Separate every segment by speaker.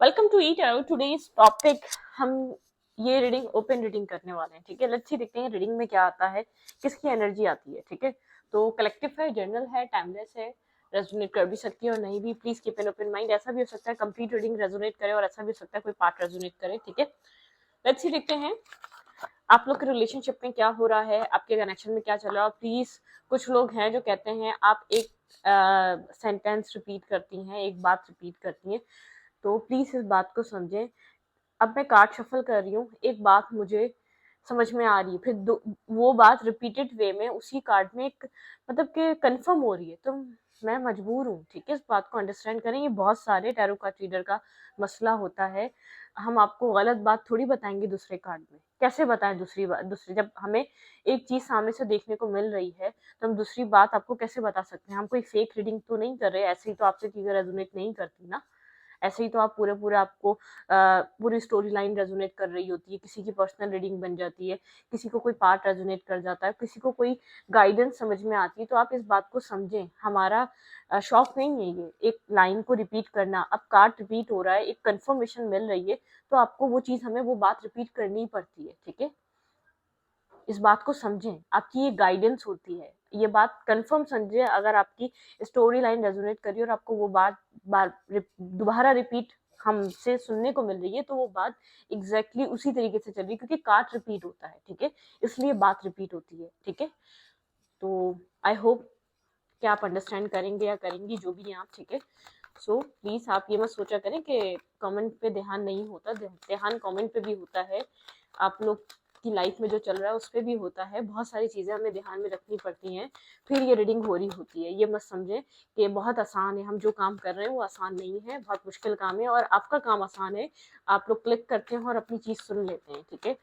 Speaker 1: Welcome to eat out. Today's topic हम ये reading open reading करने वाले हैं। ठीक है, लेट्स सी देखते हैं रीडिंग में क्या आता है, किसकी एनर्जी आती है। ठीक है, तो कलेक्टिव है, जनरल है, टाइमलेस है, रेजोनेट कर भी सकती है और नहीं भी। Please keep an open mind. ऐसा भी हो सकता है कंप्लीट रीडिंग रेजोनेट करे और ऐसा भी हो सकता है कोई पार्ट रेजोनेट करे। ठीक है, लेट्स सी देखते हैं आप लोग के रिलेशनशिप में क्या हो रहा है, आपके कनेक्शन में क्या चल रहा है। प्लीज, कुछ लोग हैं जो कहते हैं आप एक सेंटेंस रिपीट करती हैं, एक बात रिपीट करती हैं, तो प्लीज इस बात को समझें। अब मैं कार्ड शफल कर रही हूँ, एक बात मुझे समझ में आ रही है, फिर वो बात रिपीटेड वे में उसी कार्ड में एक मतलब कि कंफर्म हो रही है, तो मैं मजबूर हूँ। ठीक है, इस बात को अंडरस्टैंड करें। ये बहुत सारे टैरो कार्ड रीडर का मसला होता है। हम आपको गलत बात थोड़ी बताएंगे दूसरे कार्ड में। कैसे बताएं दूसरी बात? दूसरी जब हमें एक चीज सामने से देखने को मिल रही है तो हम दूसरी बात आपको कैसे बता सकते हैं? हम कोई फेक रीडिंग तो नहीं कर रहे, ऐसे ही तो आपसे चीजें रेजोनेट नहीं करती ना। ऐसे ही तो आप पूरे पूरे आपको पूरी स्टोरी लाइन रेजोनेट कर रही होती है, किसी की पर्सनल रीडिंग बन जाती है, किसी को कोई पार्ट रेजोनेट कर जाता है, किसी को कोई गाइडेंस समझ में आती है। तो आप इस बात को समझें, हमारा शौक नहीं है ये एक लाइन को रिपीट करना। अब कार्ड रिपीट हो रहा है, एक कंफर्मेशन मिल रही है, तो आपको वो चीज, हमें वो बात रिपीट करनी ही पड़ती है। ठीक है, इस बात को समझें, आपकी ये गाइडेंस होती है, ये बात कंफर्म समझे। अगर आपकी स्टोरी लाइन रेजोनेट करी और आपको वो बात बार दोबारा रिपीट हमसे सुनने को मिल रही है, तो वो बात एग्जैक्टली उसी तरीके से चल रही है, क्योंकि कार्ड रिपीट होता है। ठीक है, इसलिए बात रिपीट होती है। ठीक है, तो आई होप कि आप अंडरस्टैंड करेंगे या करेंगी, जो भी हैं आप। ठीक है, सो प्लीज आप ये मत सोचा करें कि कमेंट पे ध्यान नहीं होता। ध्यान कमेंट पे भी होता है, आप लोग की लाइफ में जो चल रहा है उस पर भी होता है। बहुत सारी चीजें हमें ध्यान में रखनी पड़ती हैं, फिर ये रीडिंग हो रही होती है। ये मत समझें कि बहुत आसान है, हम जो काम कर रहे हैं वो आसान नहीं है, बहुत मुश्किल काम है। और आपका काम आसान है, आप लोग क्लिक करते हैं और अपनी चीज सुन लेते हैं। ठीक है,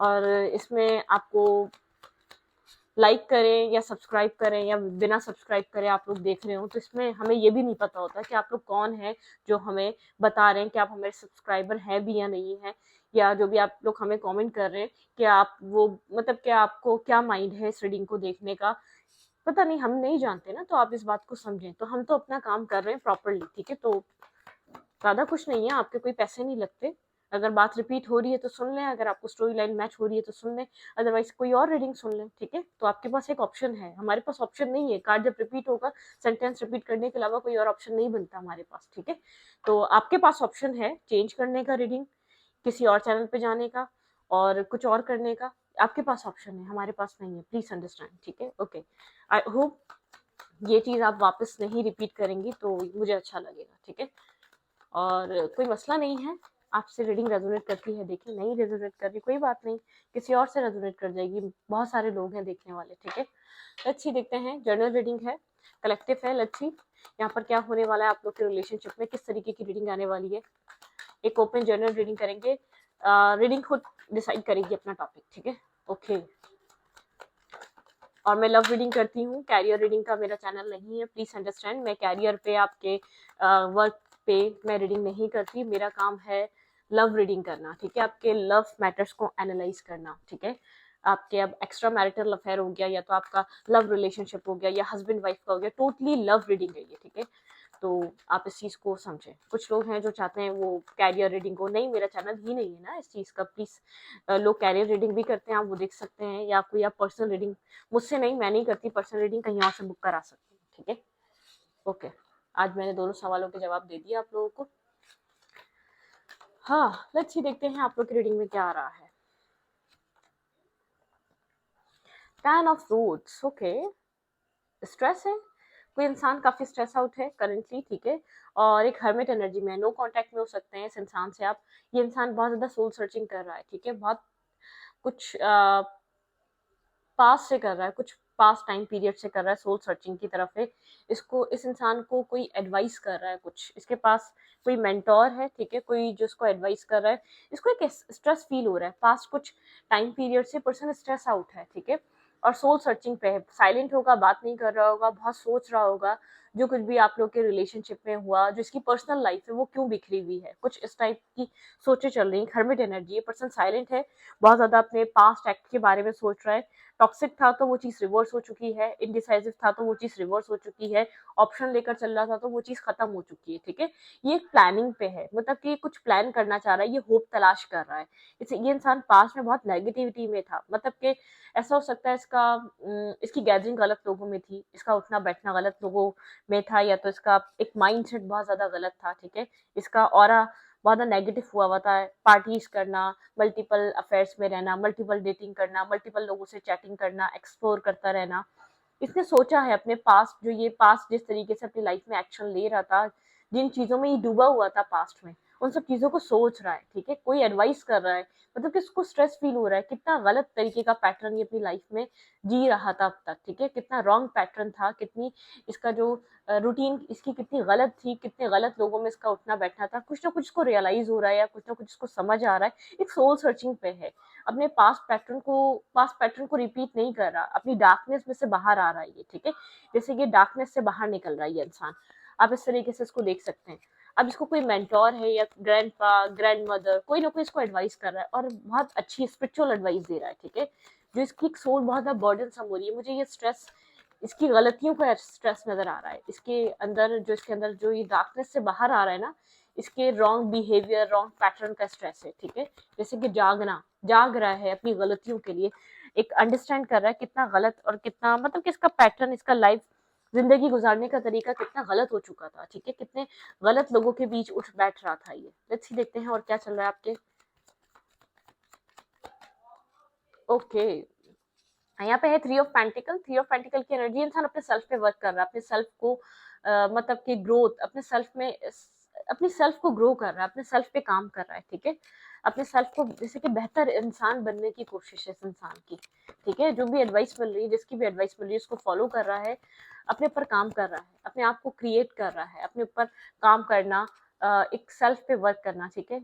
Speaker 1: और इसमें आपको लाइक करें या सब्सक्राइब करें या बिना सब्सक्राइब करें आप लोग देख रहे हो, तो इसमें हमें ये भी नहीं पता होता कि आप लोग कौन है जो हमें बता रहे हैं कि आप हमारे सब्सक्राइबर हैं भी या नहीं है। या जो भी आप लोग हमें कमेंट कर रहे हैं कि आप वो मतलब कि आपको क्या माइंड है इस रीडिंग को देखने का, पता नहीं, हम नहीं जानते ना। तो आप इस बात को समझें, तो हम तो अपना काम कर रहे हैं प्रॉपरली। ठीक है, तो ज्यादा कुछ नहीं है, आपके कोई पैसे नहीं लगते। अगर बात रिपीट हो रही है तो सुन लें, अगर आपको स्टोरी लाइन मैच हो रही है तो सुन लें, अदरवाइज कोई और रीडिंग सुन लें। ठीक है, तो आपके पास एक ऑप्शन है, हमारे पास ऑप्शन नहीं है। कार्ड जब रिपीट होगा, सेंटेंस रिपीट करने के अलावा कोई और ऑप्शन नहीं बनता हमारे पास। ठीक है, तो आपके पास ऑप्शन है चेंज करने का रीडिंग, किसी और चैनल पे जाने का और कुछ और करने का। आपके पास ऑप्शन है, हमारे पास नहीं है। Please understand. ठीक है, ओके, आई होप ये चीज आप वापस नहीं रिपीट करेंगी तो मुझे अच्छा लगेगा। ठीक है, और कोई मसला नहीं है, आपसे रीडिंग रेजोनेट करती है, देखिए नहीं रेजोनेट कर रही, कोई बात नहीं, किसी और से रेजोनेट कर जाएगी, बहुत सारे लोग हैं देखने वाले। ठीक है, लेट्स सी देखते हैं, जर्नल रीडिंग है, कलेक्टिव है। लेट्स सी यहाँ पर क्या होने वाला है, आप लोग के रिलेशनशिप में किस तरीके की रीडिंग आने वाली है। एक ओपन जर्नल रीडिंग करेंगे, रीडिंग खुद डिसाइड करेगी अपना टॉपिक। ठीक है, ओके, और मैं लव रीडिंग करती हूँ, कैरियर रीडिंग का मेरा चैनल नहीं है, प्लीज अंडरस्टैंड। मैं कैरियर पे, आपके वर्क पे मैं रीडिंग नहीं करती, मेरा काम है लव रीडिंग करना। ठीक है, आपके लव मैटर्स को एनालाइज करना। ठीक है, आपके अब एक्स्ट्रा मैरिटल अफेयर हो गया, या तो आपका लव रिलेशनशिप हो गया, या हस्बैंड वाइफ का हो गया, टोटली लव रीडिंग है ये। ठीक है, तो आप इस चीज को समझें। कुछ लोग हैं जो चाहते हैं वो कैरियर रीडिंग को, नहीं, मेरा चैनल ही नहीं है ना इस चीज का। प्लीज, लोग कैरियर रीडिंग भी करते हैं, आप वो देख सकते हैं, या कोई आप पर्सनल रीडिंग, मुझसे नहीं, मैं नहीं करती पर्सनल रीडिंग, कहीं और से बुक करा सकते हैं। ठीक है, ओके, आज मैंने दोनों सवालों के जवाब दे दिए आप लोगों को। हाँ, लेट्स ही देखते हैं आप लोग की रीडिंग में क्या आ रहा है। Ten of roads, okay, stress है, कोई इंसान काफी स्ट्रेस आउट है करंटली। ठीक है, और एक हर्मिट एनर्जी में, नो कांटेक्ट में हो सकते हैं इस इंसान से आप। ये इंसान बहुत ज्यादा सोल सर्चिंग कर रहा है। ठीक है, बहुत कुछ पास से कर रहा है, कुछ पास टाइम पीरियड से कर रहा है, सोल सर्चिंग की तरफ है। इसको, इस इंसान को कोई एडवाइस कर रहा है, कुछ इसके पास कोई मेंटोर है। ठीक है, कोई जो इसको एडवाइस कर रहा है। इसको एक स्ट्रेस फील हो रहा है, पास कुछ टाइम पीरियड से पर्सन स्ट्रेस आउट है। ठीक है, और सोल सर्चिंग पे है, साइलेंट होगा, बात नहीं कर रहा होगा, बहुत सोच रहा होगा जो कुछ भी आप लोग के रिलेशनशिप में हुआ, जो इसकी पर्सनल लाइफ है वो क्यों बिखरी हुई है, कुछ इस टाइप की सोचें चल रही है। हर्मिट एनर्जी है, पर्सन साइलेंट है, बहुत ज्यादा अपने पास्ट एक्ट के बारे में सोच रहा है, टॉक्सिक था तो वो चीज़ रिवर्स हो चुकी है, इंडिसाइसिव था तो वो चीज़ रिवर्स हो चुकी है, ऑप्शन लेकर चल रहा था तो वो चीज़ खत्म हो चुकी है, ठीक है। ये एक प्लानिंग पे है, मतलब कि कुछ प्लान करना चाह रहा है, ये होप तलाश कर रहा है। इसे ये इंसान पास्ट में बहुत नेगेटिविटी में था, मतलब कि ऐसा हो सकता है इसकी गैदरिंग गलत लोगों में थी, इसका उठना बैठना गलत लोगों में था, या तो इसका एक माइंडसेट बहुत ज्यादा गलत था, ठीक है। इसका ऑरा बहुत ज्यादा नेगेटिव हुआ था, पार्टीज करना, मल्टीपल अफेयर्स में रहना, मल्टीपल डेटिंग करना, मल्टीपल लोगों से चैटिंग करना, एक्सप्लोर करता रहना। इसने सोचा है अपने पास्ट, जो ये पास्ट जिस तरीके से अपनी लाइफ में एक्शन ले रहा था, जिन चीजों में ये डूबा हुआ था पास्ट में, उन सब चीजों को सोच रहा है, ठीक है। कोई एडवाइस कर रहा है, मतलब कि उसको स्ट्रेस फील हो रहा है, कितना गलत तरीके का पैटर्न ये अपनी लाइफ में जी रहा था अब तक, ठीक है। कितना रॉन्ग पैटर्न था, कितनी इसका जो रूटीन इसकी कितनी गलत थी, कितने गलत लोगों में इसका उठना बैठना था। कुछ ना कुछ इसको रियलाइज हो रहा है, या कुछ ना कुछ इसको समझ आ रहा है, एक सोल सर्चिंग पे है। अपने पास्ट पैटर्न को रिपीट नहीं कर रहा, अपनी डार्कनेस में से बाहर आ रहा है ये, ठीक है। जैसे ये डार्कनेस से बाहर निकल रहा है ये इंसान, आप इस तरीके से इसको देख सकते हैं। अब इसको कोई मेंटोर है या ग्रैंडपा, ग्रैंड मदर, कोई ना कोई इसको एडवाइस कर रहा है, और बहुत अच्छी स्पिरिचुअल एडवाइस दे रहा है, ठीक है। जो इसकी सोल बहुत ज्यादा बर्डन सम हो रही है, मुझे ये स्ट्रेस, इसकी गलतियों का स्ट्रेस नजर आ रहा है, इसके अंदर जो ये डार्कनेस से बाहर आ रहा है ना, इसके रॉन्ग बिहेवियर, रॉन्ग पैटर्न का स्ट्रेस है, ठीक है। जैसे कि जाग रहा है अपनी गलतियों के लिए, एक अंडरस्टैंड कर रहा है कितना गलत और कितना, मतलब कि इसका पैटर्न, इसका लाइफ जिंदगी गुजारने का तरीका कितना गलत हो चुका था, ठीक है। कितने गलत लोगों के बीच उठ बैठ रहा था ये। लेट्स सी, देखते हैं और क्या चल रहा है आपके। ओके, यहाँ पे है थ्री ऑफ पेंटिकल की एनर्जी। इंसान अपने सेल्फ पे वर्क कर रहा है, अपने सेल्फ को मतलब कि ग्रोथ, अपने सेल्फ को ग्रो कर रहा है, अपने सेल्फ पे काम कर रहा है, ठीक है। अपने सेल्फ को जैसे कि बेहतर इंसान बनने की कोशिश है इस इंसान की, ठीक है। जो भी एडवाइस मिल रही है, जिसकी भी एडवाइस मिल रही है, उसको फॉलो कर रहा है, अपने ऊपर काम कर रहा है, अपने आप को क्रिएट कर रहा है, अपने ऊपर काम करना, एक सेल्फ पे वर्क करना, ठीक है।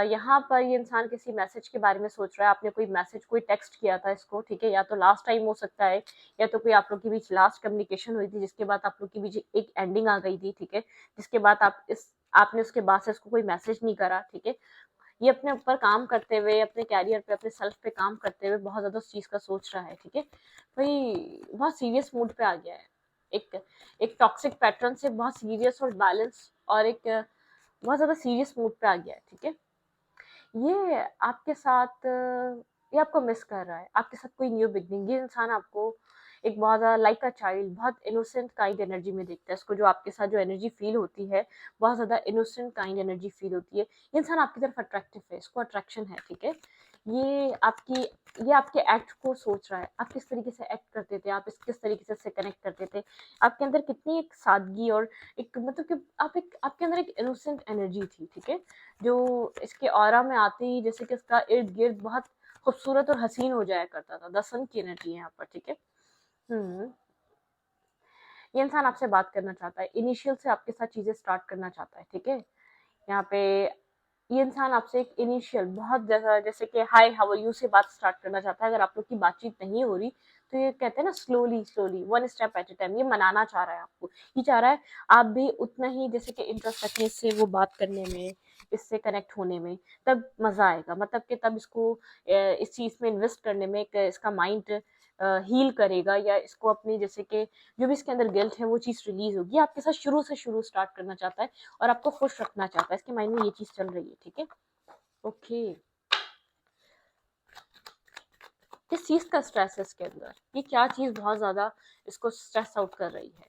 Speaker 1: यहाँ पर ये इंसान किसी मैसेज के बारे में सोच रहा है। आपने कोई मैसेज, कोई टेक्स्ट किया था इसको, ठीक है, या तो लास्ट टाइम हो सकता है, या तो कोई आप लोग के बीच लास्ट कम्युनिकेशन हुई थी, जिसके बाद आप लोग के बीच एक एंडिंग आ गई थी, ठीक है। जिसके बाद आपने उसके बाद से इसको कोई मैसेज नहीं करा, ठीक है। ये अपने ऊपर काम करते हुए, अपने कैरियर पे, अपने सेल्फ पे काम करते हुए बहुत ज्यादा उस चीज का सोच रहा है, ठीक है। भाई बहुत सीरियस मूड पे आ गया है, एक एक टॉक्सिक पैटर्न से बहुत सीरियस और बैलेंस, और एक बहुत ज्यादा सीरियस मूड पे आ गया है, ठीक है। ये आपके साथ ये आपको मिस कर रहा है, आपके साथ कोई न्यू बिगनिंग। ये इंसान आपको एक बहुत ज़्यादा लाइक अ चाइल्ड, बहुत इनोसेंट काइंड एनर्जी में देखता है। इसको जो आपके साथ जो एनर्जी फील होती है, बहुत ज़्यादा इनोसेंट काइंड एनर्जी फील होती है। ये इंसान आपकी तरफ अट्रैक्टिव है, इसको अट्रैक्शन है, ठीक है। ये आपकी ये आपके एक्ट को सोच रहा है, आप किस तरीके से एक्ट करते थे, आप किस तरीके से कनेक्ट करते थे, आपके अंदर कितनी एक सादगी और एक, मतलब कि आपके अंदर एक इनोसेंट एनर्जी थी, ठीक है। जो इसके ऑरा में आते ही जैसे कि इसका इर्द गिर्द बहुत खूबसूरत और हसीन हो जाया करता था। दसन की एनर्जी है यहाँ पर, ठीक है। हम्म ये इंसान आपसे बात करना चाहता है, इनिशियल से आपके साथ चीजें स्टार्ट करना चाहता है, ठीक है। यहाँ पे ये इंसान आपसे एक इनिशियल बहुत जैसे कि हाय हाउ आर यू से बात स्टार्ट करना चाहता है। अगर आप लोग की बातचीत नहीं हो रही, तो ये कहते हैं ना, slowly slowly, one step at A time, ये मनाना चाह रहा है आपको। ये चाह रहा है आप भी उतना ही जैसे कि इंटरेस्ट रखें इससे, वो बात करने में, इससे कनेक्ट होने में, तब मजा आएगा। मतलब कि तब इसको इस चीज में इन्वेस्ट करने में इसका माइंड हील करेगा, या इसको अपनी जैसे कि जो भी इसके अंदर गिल्ट है वो चीज रिलीज होगी। आपके साथ शुरू स्टार्ट करना चाहता है, और आपको खुश रखना चाहता है, इसके माइंड में ये चीज चल रही है, ठीक है। ओके, किस चीज का स्ट्रेस है इसके अंदर, ये क्या चीज बहुत ज्यादा इसको स्ट्रेस आउट कर रही है।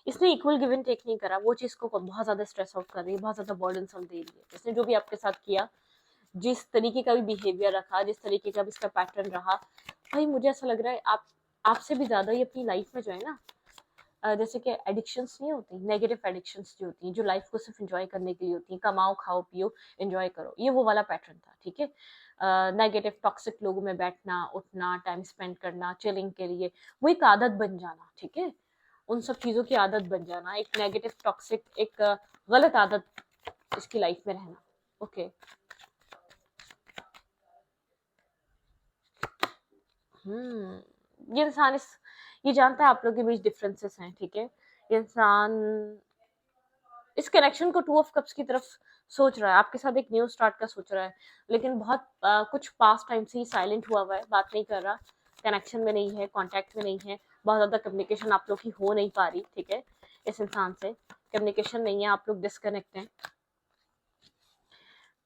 Speaker 1: इसने इक्वल गिव एंड टेक नहीं करा, वो चीज को बहुत ज्यादा स्ट्रेस आउट कर रही है, बहुत ज्यादा बर्डन सम दे रही है। इसने जो भी आपके साथ किया, जिस तरीके का भी बिहेवियर रखा, जिस तरीके का भी इसका पैटर्न रहा, भाई मुझे ऐसा लग रहा है आपसे भी ज्यादा ये अपनी लाइफ में जो है ना, जैसे कि एडिक्शंस नहीं होती, नेगेटिव एडिक्शंस जो होती हैं, जो लाइफ को सिर्फ एंजॉय करने के लिए होती हैं, कमाओ खाओ पियो एंजॉय करो, ये वो वाला पैटर्न था, ठीक है। नेगेटिव टॉक्सिक लोगों में बैठना उठना, टाइम स्पेंड करना चिलिंग के लिए, वो एक आदत बन जाना, ठीक है। उन सब चीजों की आदत बन जाना, एक नेगेटिव टॉक्सिक, एक गलत आदत इसकी लाइफ में रहना। ओके, ये इंसान ये जानता है आप लोग के बीच डिफरेंसेस हैं, ठीक है। ये इंसान इस कनेक्शन को टू ऑफ कप्स की तरफ सोच रहा है, आपके साथ एक न्यू स्टार्ट का सोच रहा है, लेकिन बहुत कुछ पास्ट टाइम से ही साइलेंट हुआ है, बात नहीं कर रहा, कनेक्शन में नहीं है, कांटेक्ट में नहीं है, बहुत ज्यादा कम्युनिकेशन आप लोग की हो नहीं पा रही, ठीक है, इस इंसान से कम्युनिकेशन नहीं है, आप लोग डिस्कनेक्ट हैं।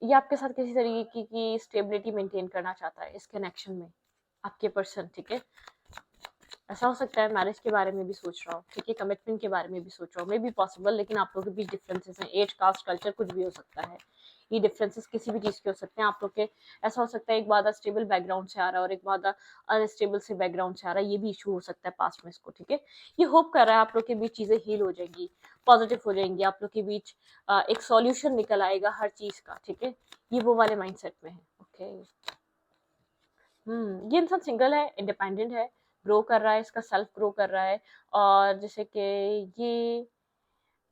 Speaker 1: ये आपके साथ किसी तरीके की स्टेबिलिटी मेंटेन करना चाहता है इस कनेक्शन में, आपके पर्सन, ठीक है। ऐसा हो सकता है मैरिज के बारे में भी सोच रहा हो, ठीक है, कमिटमेंट के बारे में भी सोच रहा हो, मे बी पॉसिबल, लेकिन आप लोगों के बीच डिफरेंसेस हैं, एज, कास्ट, कल्चर, कुछ भी हो सकता है, ये डिफरेंसेस किसी भी चीज के हो सकते हैं आप लोग के। ऐसा हो सकता है एक बार स्टेबल बैकग्राउंड से आ रहा है और एक बार अनस्टेबल से बैकग्राउंड से आ रहा है, ये भी इशू हो सकता है पास्ट में इसको, ठीक है। ये होप कर रहा है आप लोग के बीच चीजें हील हो जाएंगी, पॉजिटिव हो जाएंगी, आप लोग के बीच एक सॉल्यूशन निकल आएगा हर चीज का, ठीक है, ये वो वाले माइंडसेट में है। ओके, ये इंसान सिंगल है, इंडिपेंडेंट है, ग्रो कर रहा है, इसका सेल्फ ग्रो कर रहा है, और जैसे कि ये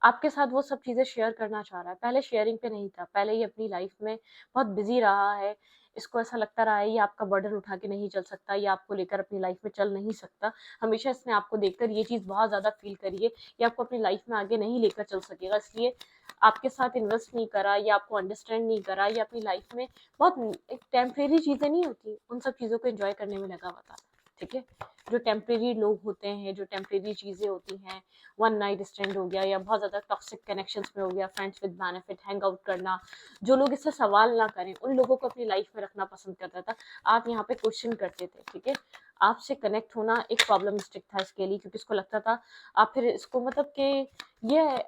Speaker 1: आपके साथ वो सब चीजें शेयर करना चाह रहा है, पहले शेयरिंग पे नहीं था, पहले ये अपनी लाइफ में बहुत बिजी रहा है, इसको ऐसा लगता रहा है ये आपका बर्डन उठा के नहीं चल सकता, ये आपको लेकर अपनी लाइफ में चल नहीं सकता, हमेशा इसने आपको देखकर ये चीज बहुत ज्यादा फील करी है, ये आपको अपनी लाइफ में आगे नहीं लेकर चल सकेगा, इसलिए आपके साथ इन्वेस्ट नहीं करा, ये आपको अंडरस्टैंड नहीं करा, ये अपनी लाइफ में बहुत एक टेम्परेरी चीजें नहीं होती, उन सब चीजों को एंजॉय करने में लगा हुआ था, ठीक है। जो टेम्परेरी लोग होते हैं, जो टेम्परेरी चीजें होती हैं, वन नाइट स्टैंड हो गया या बहुत ज्यादा टॉक्सिक कनेक्शंस में हो गया, friends with benefit, hang out करना, जो लोग इससे सवाल ना करें उन लोगों को अपनी लाइफ में रखना पसंद करता था, आप यहाँ पे क्वेश्चन करते थे, ठीक है। आपसे कनेक्ट होना एक प्रॉब्लमिस्टिक था इसके लिए, क्योंकि इसको लगता था आप फिर इसको मतलब कि ये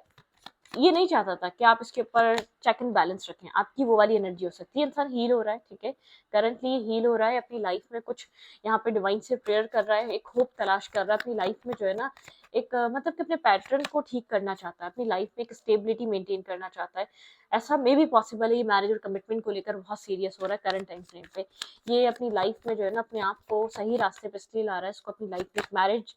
Speaker 1: ये नहीं चाहता था कि आप इसके ऊपर चेक एंड बैलेंस रखें, आपकी वो वाली एनर्जी हो सकती है, इंसान हील हो रहा है, ठीक है, करंटली हील हो रहा है अपनी लाइफ में, कुछ यहाँ पे डिवाइन से प्रेयर कर रहा है, एक होप तलाश कर रहा है अपनी लाइफ में, जो है ना एक मतलब कि अपने पैटर्न को ठीक करना चाहता है, अपनी लाइफ में एक स्टेबिलिटी मेंटेन करना चाहता है, ऐसा मे भी पॉसिबल है, ये मैरिज और कमिटमेंट को लेकर बहुत सीरियस हो रहा है करंट टाइम फ्रेम पे, ये अपनी लाइफ में जो है ना अपने आप को सही रास्ते पे इसलिए ला रहा है, इसको अपनी लाइफ में मैरिज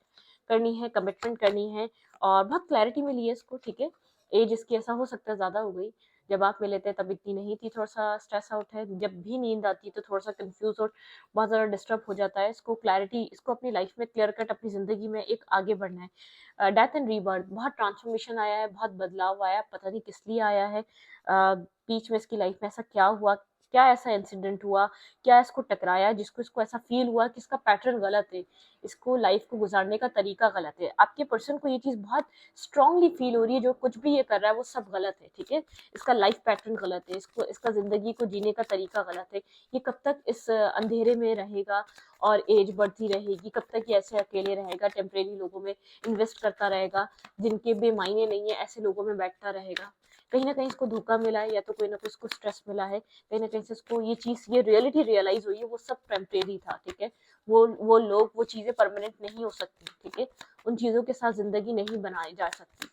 Speaker 1: करनी है, कमिटमेंट करनी है, और बहुत क्लैरिटी मिली है इसको, ठीक है। एज इसकी ऐसा हो सकता है ज्यादा हो गई, जब आप मिले थे तब इतनी नहीं थी, थोड़ा सा स्ट्रेस आउट है, जब भी नींद आती है तो थोड़ा सा कंफ्यूज और बहुत ज्यादा डिस्टर्ब हो जाता है, इसको क्लैरिटी, इसको अपनी लाइफ में क्लियर कट अपनी जिंदगी में एक आगे बढ़ना है, डेथ एंड रीबर्थ, बहुत ट्रांसफॉर्मेशन आया है, बहुत बदलाव आया है, पता नहीं किस लिए आया है, बीच में इसकी लाइफ में ऐसा क्या हुआ, क्या ऐसा इंसिडेंट हुआ, क्या इसको टकराया जिसको इसको ऐसा फील हुआ कि इसका पैटर्न गलत है, इसको लाइफ को गुजारने का तरीका गलत है, आपके पर्सन को ये चीज बहुत स्ट्रांगली फील हो रही है, जो कुछ भी ये कर रहा है वो सब गलत है, ठीक है, इसका लाइफ पैटर्न गलत है, इसको इसका जिंदगी को जीने का तरीका गलत है, ये कब तक इस अंधेरे में रहेगा और एज बढ़ती रहेगी, कब तक ये ऐसे अकेले रहेगा, टेम्परेरी लोगों में इन्वेस्ट करता रहेगा, जिनके बेमायने नहीं है ऐसे लोगों में बैठता रहेगा, कहीं ना कहीं इसको धोखा मिला है, या तो कोई ना कोई इसको स्ट्रेस मिला है, कहीं ना कहीं से इसको ये चीज, ये रियलिटी रियलाइज हुई है वो सब टेम्परेरी था, ठीक है, वो लोग, वो चीजें परमानेंट नहीं हो सकती, ठीक है, उन चीजों के साथ जिंदगी नहीं बनाई जा सकती,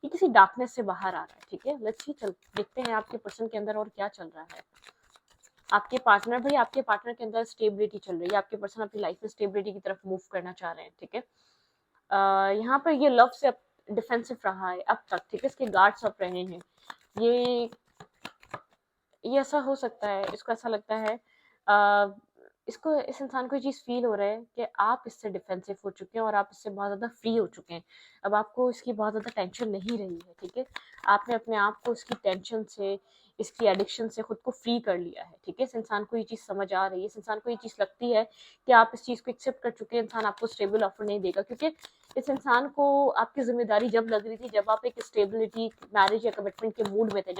Speaker 1: ये किसी डार्कनेस से बाहर आ रहा है, ठीक है। लेट्स सी, चल देखते हैं आपके पर्सन के अंदर और क्या चल रहा है। आपके पार्टनर, भाई आपके पार्टनर के अंदर स्टेबिलिटी चल रही है, आपके पर्सन अपनी लाइफ में स्टेबिलिटी की तरफ मूव करना चाह रहे हैं, ठीक है। यहाँ पर ये लव से डिफेंसिव रहा है अब तक, ठीक है, इसके गार्ड्स अप रहे हैं, ये ये ऐसा हो सकता है, इसको ऐसा लगता है, इसको, इस इंसान को ये चीज़ फील हो रहा है कि आप इससे डिफेंसिव हो चुके हैं और आप इससे बहुत ज़्यादा फ्री हो चुके हैं, अब आपको इसकी बहुत ज़्यादा टेंशन नहीं रही है, ठीक है, आपने अपने आप को इसकी टेंशन से, इसकी एडिक्शन से खुद को फ्री कर लिया है, ठीक है, इस इंसान को ये चीज़ समझ आ रही है, इस इंसान को ये चीज़ लगती है कि आप इस चीज़ को एक्सेप्ट कर चुके हैं, इंसान आपको स्टेबल ऑफर नहीं देगा, क्योंकि इस इंसान को आपकी जिम्मेदारी जब लग रही थी, जब आप एक स्टेबिलिटी, मैरिज या कमिटमेंट के मूड में थे,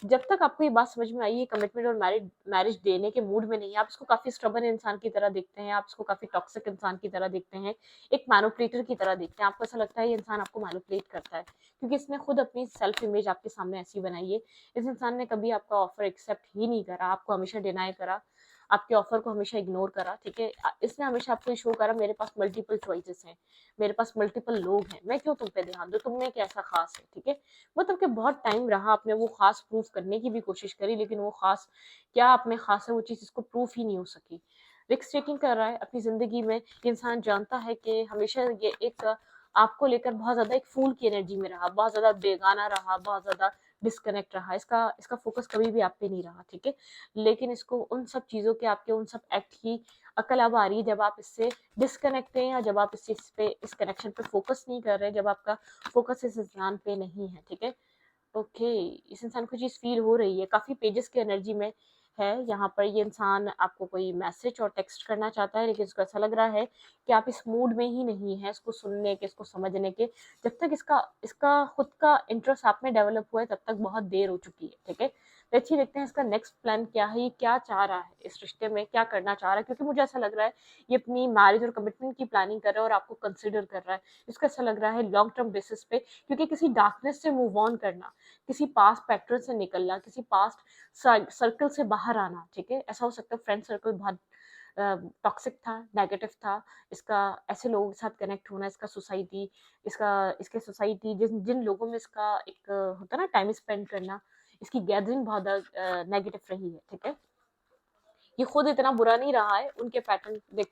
Speaker 1: जब तक आपको ये बात समझ में आई है कमिटमेंट और मैरिज देने के मूड में नहीं है, आप इसको काफी स्टबर्न इंसान की तरह देखते हैं, आप इसको काफी टॉक्सिक इंसान की तरह देखते हैं, एक मैनिपुलेटर की तरह देखते हैं, आपको ऐसा लगता है ये इंसान आपको मैनिपुलेट करता है, क्योंकि इसने खुद अपनी सेल्फ इमेज आपके सामने ऐसी बनाई है, इस इंसान ने कभी आपका ऑफर एक्सेप्ट ही नहीं करा, आपको हमेशा डिनाई करा, आपके ऑफर को हमेशा इग्नोर करा, ठीक है, इसने हमेशा आपको शो करा मेरे पास मल्टीपल चॉइसेस हैं, मेरे पास मल्टीपल लोग हैं, मैं क्यों तुम पे ध्यान दूं, तुम में क्या ऐसा खास है, ठीक है, मतलब कि बहुत टाइम रहा, आपने वो खास प्रूफ करने की भी कोशिश करी, लेकिन वो खास क्या आप में खास है वो चीज इसको प्रूफ ही नहीं हो सकी, रिस्क टेकिंग कर रहा है अपनी जिंदगी में, ये इंसान जानता है कि हमेशा ये एक आपको लेकर बहुत ज्यादा एक फूल की एनर्जी में रहा, बहुत ज्यादा बेगाना रहा, बहुत ज्यादा डिस्कनेक्ट रहा, इसका इसका फोकस कभी भी आप पे नहीं रहा, ठीक है, लेकिन इसको उन सब चीजों के, आपके उन सब एक्ट की अकल अब आ रही है, जब आप इससे डिस्कनेक्ट हैं या जब आप इस कनेक्शन पे फोकस नहीं कर रहे, जब आपका फोकस इस इंसान पे नहीं है, ठीक है, ओके, इस इंसान को चीज़ फ़ील हो रही है, काफ़ी पेजेस की एनर्जी में है। यहाँ पर ये इंसान आपको कोई मैसेज और टेक्स्ट करना चाहता है, लेकिन इसको ऐसा लग रहा है कि आप इस मूड में ही नहीं हैं इसको सुनने के, इसको समझने के। जब तक इसका इसका खुद का इंटरेस्ट आप में डेवलप हुआ है, तब तक बहुत देर हो चुकी है, ठीक है? तो अच्छी देखते हैं इसका नेक्स्ट प्लान क्या है, ये क्या चाह रहा है इस रिश्ते में, क्या करना चाह रहा है? क्योंकि मुझे ऐसा लग रहा है, ये अपनी मैरिज और कमिटमेंट की प्लानिंग कर रहा है और आपको कंसिडर कर रहा है। इसको ऐसा लग रहा है लॉन्ग टर्म बेसिस पे, क्योंकि किसी डार्कनेस से मूव ऑन करना, किसी पास्ट पैटर्न से निकलना, किसी पास्ट सर्कल से बाहर आना, ठीक है? ऐसा हो सकता है फ्रेंड सर्कल बहुत टॉक्सिक था, नेगेटिव था, इसका ऐसे लोगों के साथ कनेक्ट होना, इसके सोसाइटी जिन जिन लोगों में इसका एक होता है ना टाइम स्पेंड करना, इसकी गैदरिंग बहुत नेगेटिव रही है, ठीक है? ये खुद इतना बुरा नहीं रहा है, उनके पैटर्न देख,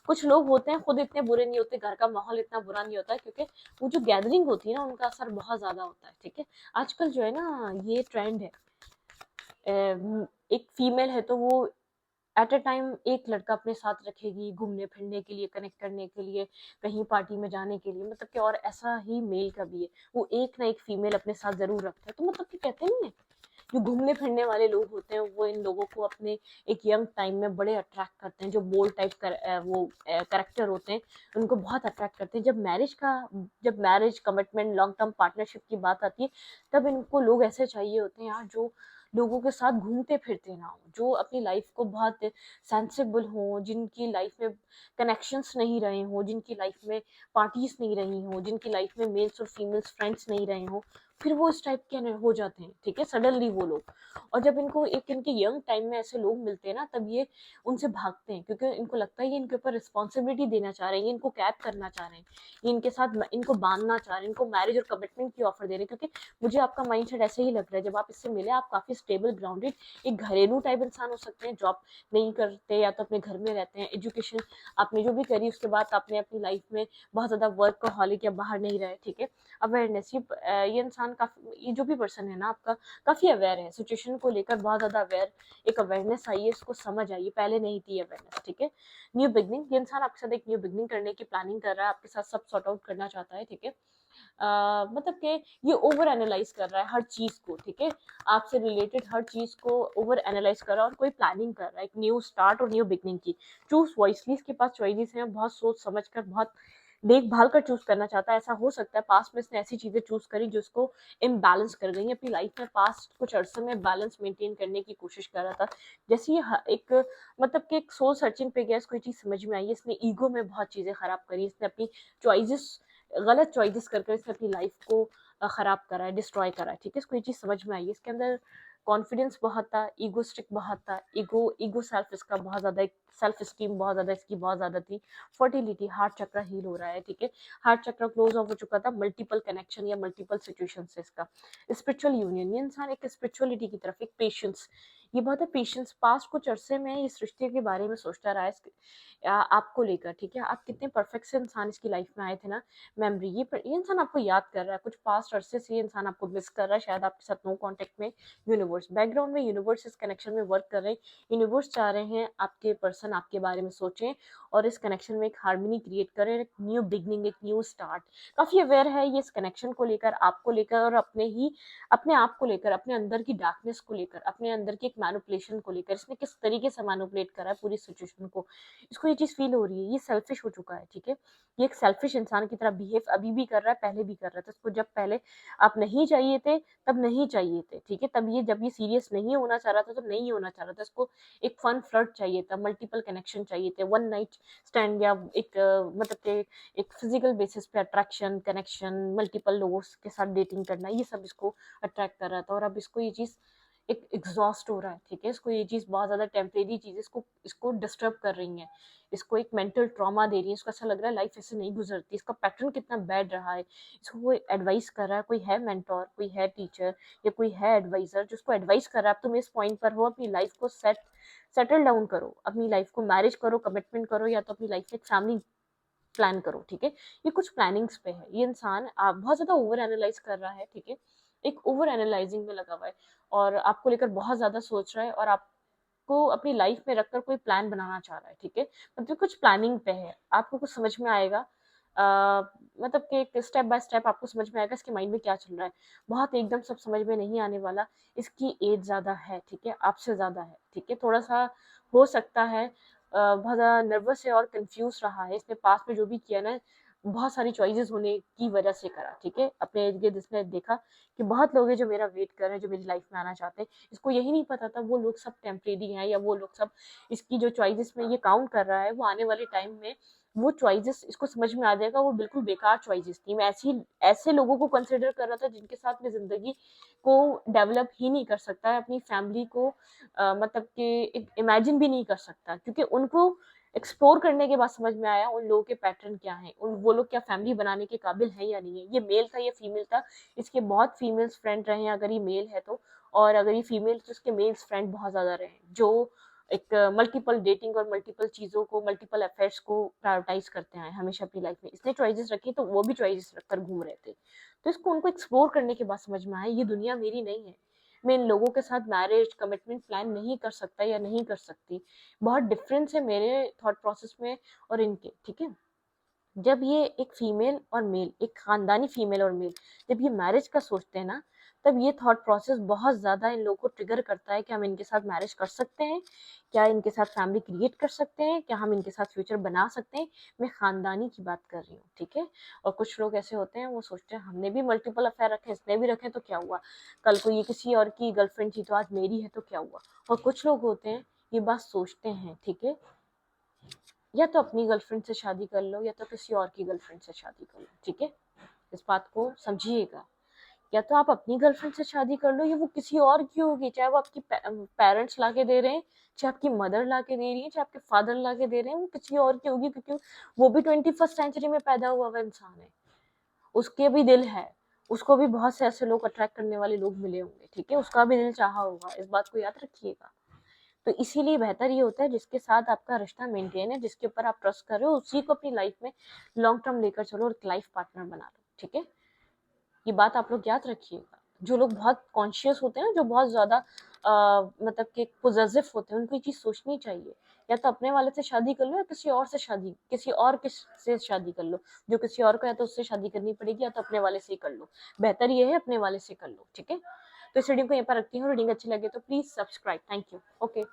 Speaker 1: कुछ लोग होते हैं खुद इतने बुरे नहीं होते, घर का माहौल इतना बुरा नहीं होता, क्योंकि वो जो गैदरिंग होती है ना, उनका असर बहुत ज्यादा होता है, ठीक है? आजकल जो है ना, ये ट्रेंड है, एक फीमेल है तो वो एट अ टाइम एक लड़का अपने साथ रखेगी, घूमने फिरने के लिए, कनेक्ट करने के लिए, कहीं पार्टी में जाने के लिए, मतलब कि और ऐसा ही मेल का भी है, वो एक ना एक फीमेल अपने साथ जरूर रखता है। तो मतलब कि कहते नहीं है, जो घूमने फिरने वाले लोग होते हैं वो इन लोगों को अपने एक यंग टाइम में बड़े अट्रैक्ट करते हैं, जो बोल्ड टाइप वो करेक्टर होते हैं, उनको बहुत अट्रैक्ट करते हैं। जब marriage commitment long term partnership की बात आती है, तब इनको लोग ऐसे चाहिए होते हैं यार, जो लोगों के साथ घूमते फिरते ना हो, जो अपनी लाइफ को बहुत सेंसिबल हो, जिनकी लाइफ में कनेक्शंस नहीं रहे हो, जिनकी लाइफ में पार्टीज नहीं रही हो, जिनकी लाइफ में मेल्स और फीमेल्स फ्रेंड्स नहीं रहे हो, फिर वो इस टाइप के हो जाते हैं, ठीक है, सडनली वो लोग। और जब इनको एक इनके यंग टाइम में ऐसे लोग मिलते हैं ना, तब ये उनसे भागते हैं, क्योंकि इनको लगता है ये इनके ऊपर रिस्पॉन्सिबिलिटी देना चाह रहे हैं, ये इनको कैद करना चाह रहे हैं, ये इनके साथ इनको बांधना चाह रहे हैं, इनको मैरिज और कमिटमेंट की ऑफर दे रहे हैं। क्योंकि मुझे आपका माइंड सेट ऐसे ही लग रहा है, जब आप इससे मिले, आप काफी स्टेबल ग्राउंडेड एक घरेलू टाइप इंसान हो सकते हैं, जॉब नहीं करते या तो अपने घर में रहते हैं, एजुकेशन आपने जो भी करी उसके बाद आपने अपनी लाइफ में बहुत ज्यादा वर्कहॉलिक या बाहर नहीं रहे, ठीक है? अवेयरनेस, ये इंसान काफी, ये जो भी पर्सन है ना आपका, काफी अवेयर है सिचुएशन को लेकर, बहुत ज्यादा अवेयर, एक अवेयरनेस आई है, इसको समझ आई है, पहले नहीं थी अवेयरनेस, ठीक है? न्यू बिगनिंग, ये इंसान आपके साथ एक न्यू बिगनिंग करने की प्लानिंग कर रहा है, आपके साथ सब सॉर्ट आउट करना चाहता है, ठीक है? मतलब कि ये ओवर एनालाइज कर रहा है हर चीज को, ठीक है? आपसे रिलेटेड हर चीज को ओवर एनालाइज कर रहा है और कोई प्लानिंग कर रहा है एक न्यू स्टार्ट और न्यू बिगनिंग की। चूज वॉइसली, इसके पास चॉइसेस हैं, बहुत सोच समझ कर, बहुत देखभाल कर चूज करना चाहता है। ऐसा हो सकता है पास्ट में इसने ऐसी चीजें चूज करी जो इसको इम्बैलेंस कर गई अपनी लाइफ में, पास्ट कुछ अरसे में बैलेंस मेंटेन करने की कोशिश कर रहा था। जैसे ये एक मतलब कि एक सोल सर्चिंग पे गया, इसको ये चीज समझ में आई है, इसने ईगो में बहुत चीजें खराब करी, इसने अपनी चॉइसेस गलत चॉइसेस कर इसने अपनी लाइफ को खराब करा है, डिस्ट्रॉय करा है, ठीक है? इसको ये चीज समझ में आई है, इसके अंदर कॉन्फिडेंस बहुत था, ईगोस्टिक बहुत था, ईगो सेल्फ इसका बहुत ज्यादा, सेल्फ स्टीम बहुत ज्यादा इसकी बहुत ज्यादा थी। फर्टिलिटी, हार्ट चक्र हील हो रहा है, ठीक है? हार्ट चक्र क्लोज ऑफ हो चुका था मल्टीपल कनेक्शन या मल्टीपल सिचुएशन से इसका। स्पिरिचुअल यूनियन, ये इंसान एक स्पिरिचुअलिटी की तरफ, एक पेशेंस, ये बहुत है पेशेंस। पास्ट कुछ अरसे में इस रिश्ते के बारे में सोचता रहा है, आपको लेकर, ठीक है? आप कितने परफेक्ट से इंसान इसकी लाइफ में आए थे ना, मेमोरी, ये इंसान आपको याद कर रहा है, कुछ पास्ट अरसे से ये इंसान आपको मिस कर रहा है, शायद आपके साथ नो कांटेक्ट में। यूनिवर्स, बैकग्राउंड में यूनिवर्स इस कनेक्शन में वर्क कर रहे हैं, यूनिवर्स चाह रहे हैं आपके पर्सन आपके बारे में सोचें और इस कनेक्शन में एक हार्मनी क्रिएट करें, एक न्यू बिगनिंग, एक न्यू स्टार्ट। काफी अवेयर है ये इस कनेक्शन को लेकर, आपको लेकर और अपने आप को लेकर, अपने अंदर की डार्कनेस को लेकर, अपने अंदर की एक मैनिपुलेशन को लेकर, इसने किस तरीके से मैनिपुलेट करा है पूरी सिचुएशन को, इसको ये चीज फील हो रही है, ये सेल्फिश हो चुका है, ठीक है? ये एक सेल्फिश इंसान की तरह बिहेव अभी भी कर रहा है, पहले भी कर रहा था। इसको जब पहले आप नहीं चाहिए थे, तब नहीं चाहिए थे, ठीक है? तब ये जब ये सीरियस नहीं होना चाह रहा था, तो नहीं होना चाह रहा था, इसको एक फन फ्लर्ट चाहिए था, मल्टीपल कनेक्शन चाहिए थे, वन नाइट स्टैंड या एक मतलब कि एक फिजिकल बेसिस पे अट्रैक्शन, कनेक्शन, मल्टीपल लोगों के साथ डेटिंग करना, ये सब इसको अट्रैक्ट कर रहा था। और अब इसको ये चीज एक एग्जॉस्ट हो रहा है, ठीक है? इसको ये चीज बहुत ज्यादा टेम्परेरी चीज इसको डिस्टर्ब कर रही है, इसको एक मेंटल ट्रॉमा दे रही है, इसको ऐसा लग रहा है लाइफ ऐसे नहीं गुजरती, इसका पैटर्न कितना बैड रहा है। इसको कोई एडवाइस कर रहा है, कोई है मेंटोर, कोई है टीचर या कोई है एडवाइजर जो उसको एडवाइस कर रहा है, अब तुम इस पॉइंट पर हो, अपनी लाइफ को सेटल डाउन करो, अपनी लाइफ को मैरिज करो, कमिटमेंट करो, या तो अपनी लाइफ में एक फैमिली प्लान करो, ठीक है? ये कुछ प्लानिंग्स पे है, ये इंसान आप बहुत ज्यादा ओवर एनालाइज कर रहा है, ठीक है? एक ओवर एनालाइजिंग में लगा हुआ है और आपको लेकर बहुत ज्यादा सोच रहा है और आपको अपनी लाइफ में रखकर कोई प्लान बनाना चाह रहा है, ठीक है? मतलब कुछ प्लानिंग पे है, आपको कुछ समझ में आएगा, मतलब कि स्टेप बाय स्टेप आपको समझ में आएगा इसके माइंड में क्या चल रहा है। बहुत एकदम सब समझ में नहीं आने वाला। इसकी एज ज़्यादा है, ठीक है, आपसे ज़्यादा है, ठीक है, थोड़ा-सा हो सकता है बहुत ज़्यादा नर्वस है और कन्फ्यूज़ रहा है। इसने पास्ट में जो भी किया ना, बहुत सारी चॉइसेस होने की वजह से करा, ठीक है। अपने इर्द-गिर्द इसने देखा कि बहुत लोग हैं जो मेरा वेट कर रहे हैं, जो मेरी लाइफ में आना चाहते हैं। इसको यही नहीं पता था वो लोग सब टेम्परेरी हैं, या वो लोग सब, इसकी जो चॉइसेस में ये काउंट कर रहा है, वो आने वाले टाइम में वो चॉइसेस इसको समझ में आ जाएगा वो बिल्कुल बेकार चॉइसेस थी। मैं ऐसे लोगों को कंसिडर कर रहा था जिनके साथ मैं ज़िंदगी को डेवलप ही नहीं कर सकता है, अपनी फैमिली को मतलब कि इमेजिन भी नहीं कर सकता, क्योंकि उनको एक्सप्लोर करने के बाद समझ में आया उन लोगों के पैटर्न क्या हैं, उन वो लोग क्या फैमिली बनाने के काबिल हैं या नहीं है। ये मेल था, ये फीमेल था, इसके बहुत फीमेल्स फ्रेंड रहे हैं अगर ये मेल है तो, और अगर ये फीमेल तो इसके मेल्स फ्रेंड बहुत ज़्यादा रहे हैं, जो एक मल्टीपल डेटिंग और मल्टीपल चीज़ों को, मल्टीपल अफेयर्स को प्रायोरिटाइज करते हैं हमेशा अपनी लाइफ में। इसने चॉइसेस रखी तो वो भी चॉइसेस रखकर घूम रहे थे। तो इसको उनको एक्सप्लोर करने के बाद समझ में आया ये दुनिया मेरी नहीं है। मैं इन लोगों के साथ मैरिज कमिटमेंट प्लान नहीं कर सकता या नहीं कर सकती। बहुत डिफरेंस है मेरे थॉट प्रोसेस में और इनके, ठीक है। जब ये एक फीमेल और मेल, एक खानदानी फीमेल और मेल, जब ये मैरिज का सोचते हैं ना, तब ये थॉट प्रोसेस बहुत ज़्यादा इन लोगों को ट्रिगर करता है कि हम इनके साथ मैरिज कर सकते हैं, क्या इनके साथ फैमिली क्रिएट कर सकते हैं, क्या हम इनके साथ फ्यूचर बना सकते हैं। मैं खानदानी की बात कर रही हूँ, ठीक है। और कुछ लोग ऐसे होते हैं वो सोचते हैं हमने भी मल्टीपल अफेयर रखे, इसने भी रखे तो क्या हुआ, कल को ये किसी और की गर्लफ्रेंड थी तो आज मेरी है तो क्या हुआ। और कुछ लोग होते हैं ये बात सोचते हैं, ठीक है, या तो अपनी गर्लफ्रेंड से शादी कर लो या तो किसी और की गर्लफ्रेंड से शादी कर लो, ठीक है। इस बात को समझिएगा, या तो आप अपनी गर्लफ्रेंड से शादी कर लो या वो किसी और की होगी, चाहे वो आपकी पेरेंट्स ला के दे रहे हैं, चाहे आपकी मदर ला के दे रही है, चाहे आपके फादर ला के दे रहे हैं, वो किसी और की होगी, क्योंकि वो भी 21st सेंचुरी में पैदा हुआ हुआ इंसान है, उसके भी दिल है, उसको भी बहुत से ऐसे लोग अट्रैक्ट करने वाले लोग मिले होंगे, ठीक है, उसका भी दिल चाहा होगा, इस बात को याद रखिएगा। तो इसीलिए बेहतर ये होता है जिसके साथ आपका रिश्ता मेंटेन है, जिसके ऊपर आप ट्रस्ट कर रहे हो, उसी को अपनी लाइफ में लॉन्ग टर्म लेकर चलो और लाइफ पार्टनर बना लो, ठीक है। ये बात आप लोग याद रखिएगा। जो लोग बहुत कॉन्शियस होते हैं ना, जो बहुत ज्यादा मतलब कि पोजेसिव होते हैं, उनको ये चीज सोचनी चाहिए, या तो अपने वाले से शादी कर लो या किसी और से शादी, किसी और से शादी कर लो। जो किसी और को है तो उससे शादी करनी पड़ेगी, या तो अपने वाले से ही कर लो। बेहतर ये है अपने वाले से कर लो, ठीक है। तो इस रीडिंग को यहाँ पर रखती हूँ। रीडिंग अच्छी लगे तो please subscribe. Thank you. Okay.